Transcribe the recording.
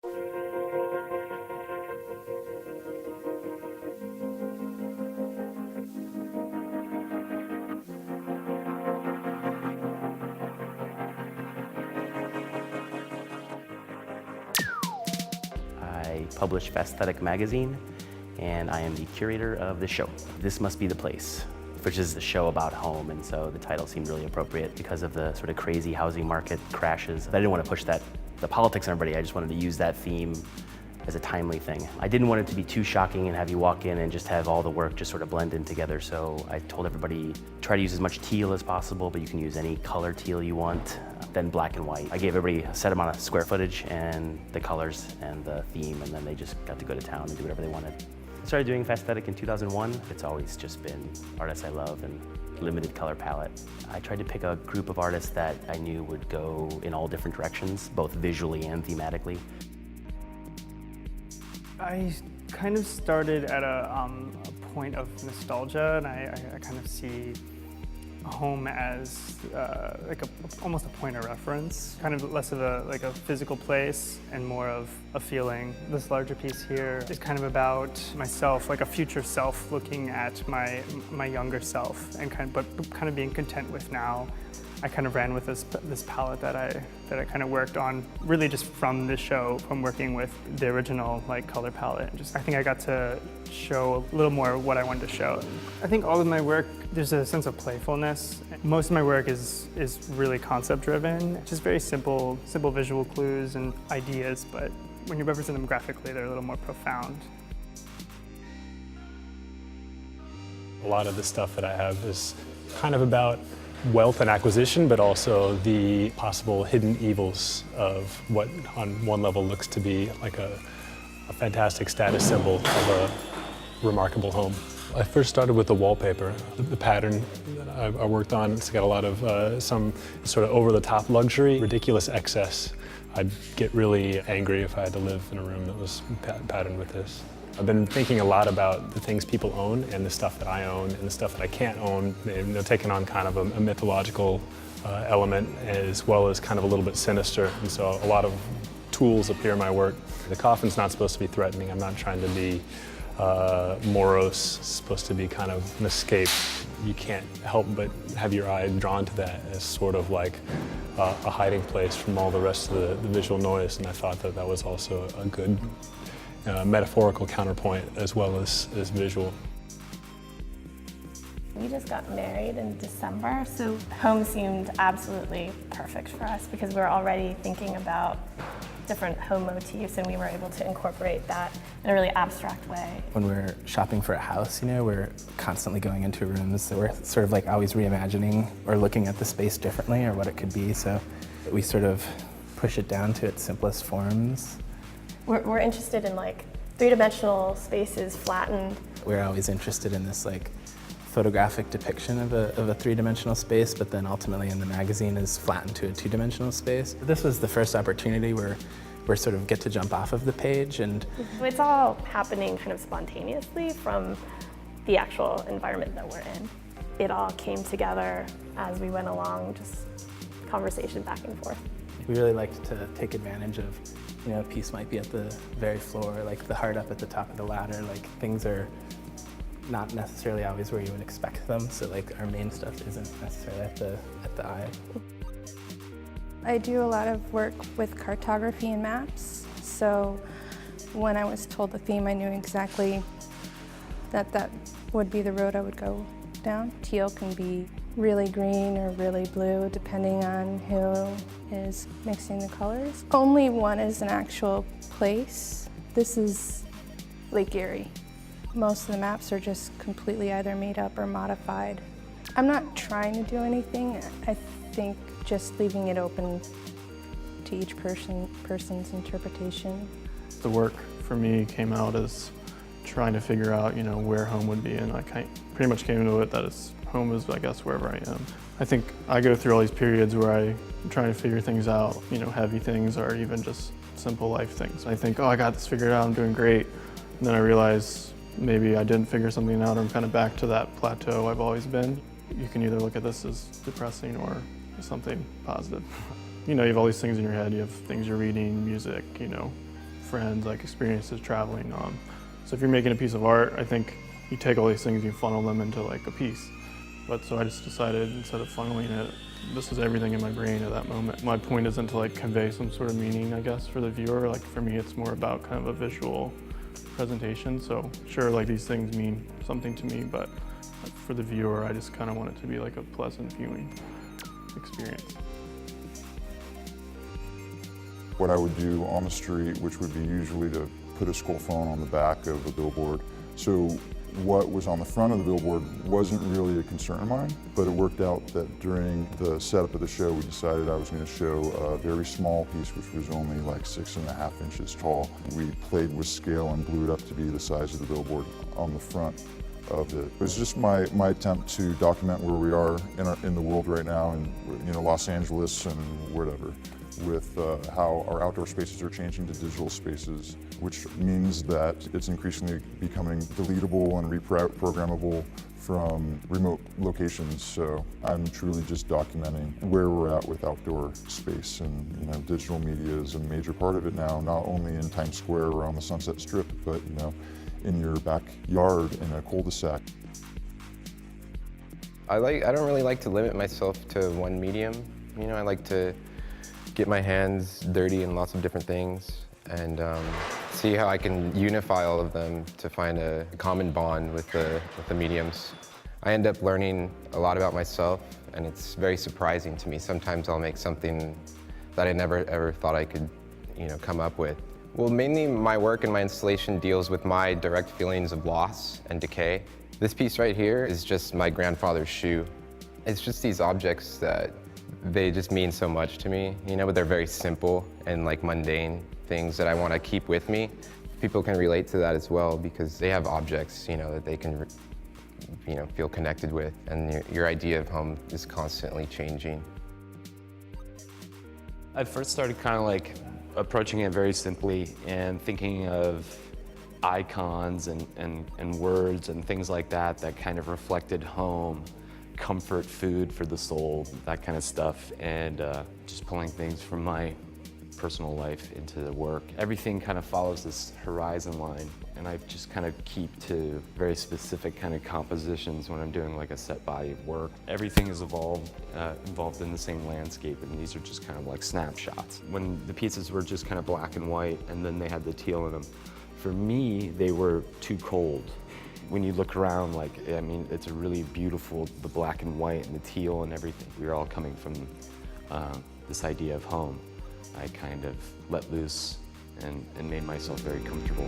I publish Faesthetic magazine, and I am the curator of the show. This Must Be the Place, which is a show about home, and so the title seemed really appropriate because of the sort of crazy housing market crashes. I didn't want to push the politics on everybody. I just wanted to use that theme as a timely thing. I didn't want it to be too shocking and have you walk in and just have all the work just sort of blend in together, so I told everybody, try to use as much teal as possible, but you can use any color teal you want, then black and white. I gave everybody a set amount of square footage and the colors and the theme, and then they just got to go to town and do whatever they wanted. I started doing Faesthetic in 2001. It's always just been artists I love and limited color palette. I tried to pick a group of artists that I knew would go in all different directions, both visually and thematically. I kind of started at a point of nostalgia, and I kind of see home as like almost a point of reference, kind of less of a physical place and more of a feeling. This larger piece here is kind of about myself, like a future self looking at my younger self, and kind of being content with now. I kind of ran with this palette that I kind of worked on, really just from the show, from working with the original color palette. I think I got to show a little more of what I wanted to show. I think all of my work, there's a sense of playfulness. Most of my work is really concept driven, just very simple visual clues and ideas, but when you represent them graphically, they're a little more profound. A lot of the stuff that I have is kind of about wealth and acquisition, but also the possible hidden evils of what on one level looks to be like a fantastic status symbol of a remarkable home. I first started with the wallpaper. The pattern that I worked on, it's got a lot of some sort of over-the-top luxury, ridiculous excess. I'd get really angry if I had to live in a room that was patterned with this. I've been thinking a lot about the things people own and the stuff that I own and the stuff that I can't own. They're taking on kind of a mythological element as well as kind of a little bit sinister. And so a lot of tools appear in my work. The coffin's not supposed to be threatening. I'm not trying to be morose. It's supposed to be kind of an escape. You can't help but have your eye drawn to that as sort of like a hiding place from all the rest of the visual noise. And I thought that that was also a good metaphorical counterpoint as well as visual. We just got married in December, so home seemed absolutely perfect for us because we were already thinking about different home motifs, and we were able to incorporate that in a really abstract way. When we're shopping for a house, we're constantly going into rooms that we're sort of like always reimagining or looking at the space differently or what it could be, so we sort of push it down to its simplest forms. We're interested in three-dimensional spaces flattened. We're always interested in this photographic depiction of a three-dimensional space, but then ultimately in the magazine is flattened to a two-dimensional space. This was the first opportunity where we sort of get to jump off of the page, and it's all happening kind of spontaneously from the actual environment that we're in. It all came together as we went along, just conversation back and forth. We really liked to take advantage of, a piece might be at the very floor, like the heart up at the top of the ladder, things are not necessarily always where you would expect them, so our main stuff isn't necessarily at the eye. I do a lot of work with cartography and maps, so when I was told the theme, I knew exactly that would be the road I would go down. Teal can be really green or really blue, depending on who is mixing the colors. Only one is an actual place. This is Lake Erie. Most of the maps are just completely either made up or modified. I'm not trying to do anything. I think just leaving it open to each person's interpretation. The work for me came out as trying to figure out, where home would be, and I pretty much came to it that home is, I guess, wherever I am. I think I go through all these periods where I'm trying to figure things out, heavy things or even just simple life things. I think, oh, I got this figured out, I'm doing great. And then I realize maybe I didn't figure something out, or I'm kind of back to that plateau I've always been. You can either look at this as depressing or something positive. You have all these things in your head, you have things you're reading, music, friends, like experiences traveling. So if you're making a piece of art, I think you take all these things, you funnel them into like a piece. But so I just decided, instead of funneling it, this is everything in my brain at that moment. My point isn't to like convey some sort of meaning, I guess, for the viewer. Like for me, it's more about kind of a visual presentation. So sure, like these things mean something to me, but for the viewer, I just kind of want it to be like a pleasant viewing experience. What I would do on the street, which would be usually to put a SKULLPHONE on the back of a billboard. So what was on the front of the billboard wasn't really a concern of mine, but it worked out that during the setup of the show, we decided I was going to show a very small piece, which was only like 6.5 inches tall. We played with scale and blew it up to be the size of the billboard on the front of it. It was just my attempt to document where we are in the world right now, and Los Angeles and whatever, with how our outdoor spaces are changing to digital spaces, which means that it's increasingly becoming deletable and reprogrammable from remote locations. So I'm truly just documenting where we're at with outdoor space, and digital media is a major part of it now, not only in Times Square or on the Sunset Strip, but in your backyard in a cul-de-sac. I don't really like to limit myself to one medium. I like to get my hands dirty in lots of different things and see how I can unify all of them to find a common bond with the mediums. I end up learning a lot about myself, and it's very surprising to me. Sometimes I'll make something that I never ever thought I could come up with. Well, mainly my work and my installation deals with my direct feelings of loss and decay. This piece right here is just my grandfather's shoe. It's just these objects that they just mean so much to me, but they're very simple and like mundane things that I want to keep with me. People can relate to that as well because they have objects, that they can, feel connected with, and your idea of home is constantly changing. I first started kind of like approaching it very simply and thinking of icons and words and things like that kind of reflected home, comfort, food for the soul, that kind of stuff, and just pulling things from my personal life into the work. Everything kind of follows this horizon line, and I just kind of keep to very specific kind of compositions when I'm doing like a set body of work. Everything is involved in the same landscape, and these are just kind of like snapshots. When the pieces were just kind of black and white, and then they had the teal in them, for me, they were too cold. When you look around, it's a really beautiful, the black and white and the teal and everything. We were all coming from this idea of home. I kind of let loose and made myself very comfortable.